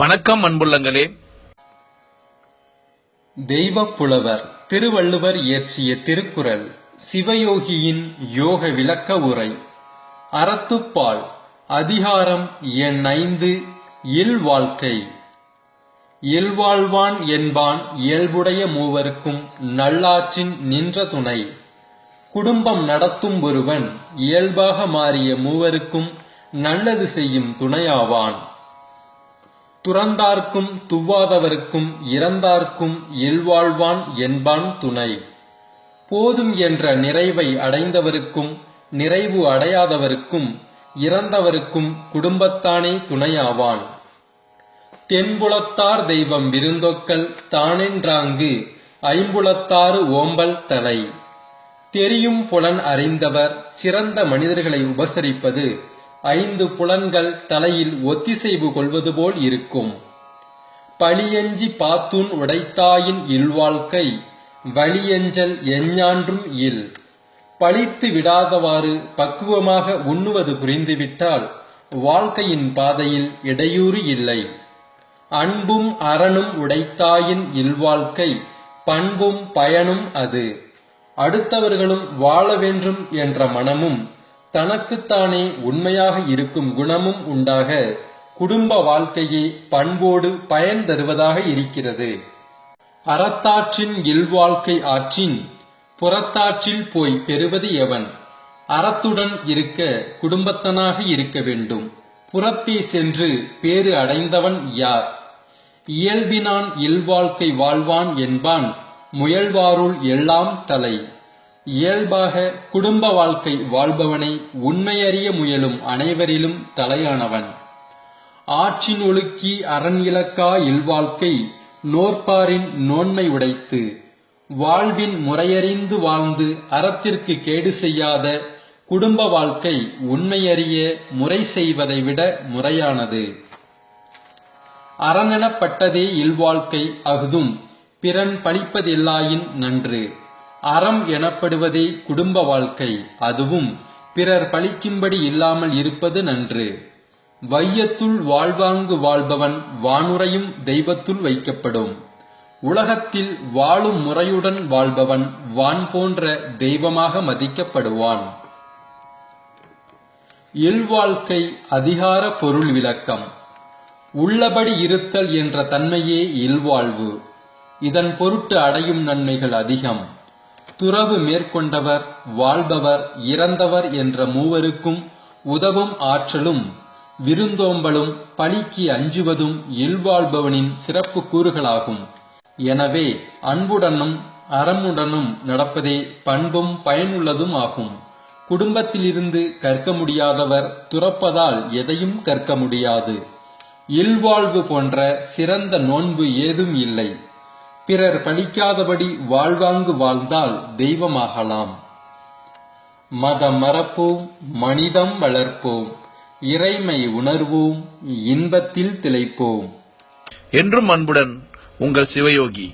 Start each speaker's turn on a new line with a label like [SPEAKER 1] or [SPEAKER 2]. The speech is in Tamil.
[SPEAKER 1] வணக்கம் அன்புள்ளங்களே.
[SPEAKER 2] தெய்வப் புலவர் திருவள்ளுவர் இயற்றிய திருக்குறள் சிவயோகியின் யோக விளக்க உரை. அறத்துப்பால் அதிகாரம் எண் 5. இல்வாழ்க்கை. இல்வாழ்வான் என்பான் இயல்புடைய மூவர்க்கும் நல்லாற்றின் நின்ற துணை. குடும்பம் நடத்தும் ஒருவன் இயல்பாக மாறிய மூவருக்கும் நல்லது செய்யும் துணையாவான். துறந்தார்க்கும் துவாதவர்க்கும் இறந்தார்க்கும் இல்வாழ்வான் என்பான் துணை. போதும் என்ற நிறைவை அடைந்தவருக்கும் நிறைவு அடையாதவருக்கும் இறந்தவருக்கும் குடும்பத்தானே துணையாவான். தென்புலத்தார் தெய்வம் விருந்தொக்கல் தானென்றாங்கு ஐம்புலத்தாறு ஓம்பல் தலை. தெரியும் புலன் அறிந்தவர் சிறந்த மனிதர்களை உபசரிப்பது 5 புலன்கள் தலையில் ஒத்திசைவு கொள்வது போல் இருக்கும். பழியஞ்சி பாத்தூன் உடைத்தாயின் இல்வாழ்க்கை வழியஞ்சல் எஞ்ஞான்றும் இல். பழித்து விடாதவாறு பக்குவமாக உண்ணுவது புரிந்துவிட்டால் வாழ்க்கையின் பாதையில் இடையூறு இல்லை. அன்பும் அறனும் உடைத்தாயின் இல்வாழ்க்கை பண்பும் பயனும் அது. அடுத்தவர்களும் வாழ வேண்டும் என்ற மனமும் தனக்குத்தானே உண்மையாக இருக்கும் குணமும் உண்டாக குடும்ப வாழ்க்கையே பண்போடு பயன் தருவதாக இருக்கிறது. அறத்தாற்றின் இல்வாழ்க்கை ஆற்றின் புறத்தாற்றில் போய் பெறுவது எவன்? அறத்துடன் இருக்க குடும்பத்தனாக இருக்க வேண்டும். புறத்தே சென்று பேறு அடைந்தவன் யார்? இயல்பினான் இல்வாழ்க்கை வாழ்வான் என்பான் முயல்வாருள் எல்லாம் தலை. இயல்பாக குடும்ப வாழ்க்கை வாழ்பவனை உண்மையறிய முயலும் அனைவரிலும் தலையானவன். ஆற்றின் ஒழுக்கி அரண் இலக்கா இல்வாழ்க்கை நோற்பாரின் நோன்மை உடைத்து. வாழ்வின் முறையறிந்து வாழ்ந்து அறத்திற்கு கேடு செய்யாத குடும்ப வாழ்க்கை உண்மையறிய முறை செய்வதை விட முறையானது. அறனெனப்பட்டதே இல்வாழ்க்கை அஃதும் பிறன் பழிப்பதில்லாயின் நன்று. அறம் எனப்படுவதே குடும்ப வாழ்க்கை, அதுவும் பிறர் பழிக்கும்படி இல்லாமல் இருப்பது நன்று. வையத்துள் வாழ்வாங்கு வாழ்பவன் வானுரையும் தெய்வத்துள் வைக்கப்படும். உலகத்தில் வாழும் முறையுடன் வாழ்பவன் வான் போன்ற தெய்வமாக மதிக்கப்படுவான். இல்வாழ்க்கை அதிகார பொருள் விளக்கம். உள்ளபடி இருத்தல் என்ற தன்மையே இல்வாழ்வு. இதன் பொருட்டு அடையும் நன்மைகள் அதிகம். துறவு மேற்கொண்டவர் வாழ்பவர் இறந்தவர் என்ற மூவருக்கும் உதவும் ஆற்றலும் விருந்தோம்பலும் பழிக்கு அஞ்சுவதும் இல்வாழ்பவனின் சிறப்பு கூறுகளாகும். எனவே அன்புடனும் அறமுடனும் நடப்பதே பண்பும் பயனுள்ளதும் ஆகும். குடும்பத்திலிருந்து கற்க முடியாதவர் துறப்பதால் எதையும் கற்க முடியாது. இல்வாழ்வு போன்ற சிறந்த நோன்பு ஏதும் இல்லை. பிறர் பழிக்காதபடி வாழ்வாங்கு வாழ்ந்தால் தெய்வமாகலாம். மதம் மறப்போம், மனிதம் வளர்ப்போம், இறைமை உணர்வோம், இன்பத்தில் திளைப்போம்.
[SPEAKER 1] என்றும் அன்புடன் உங்கள் சிவயோகி.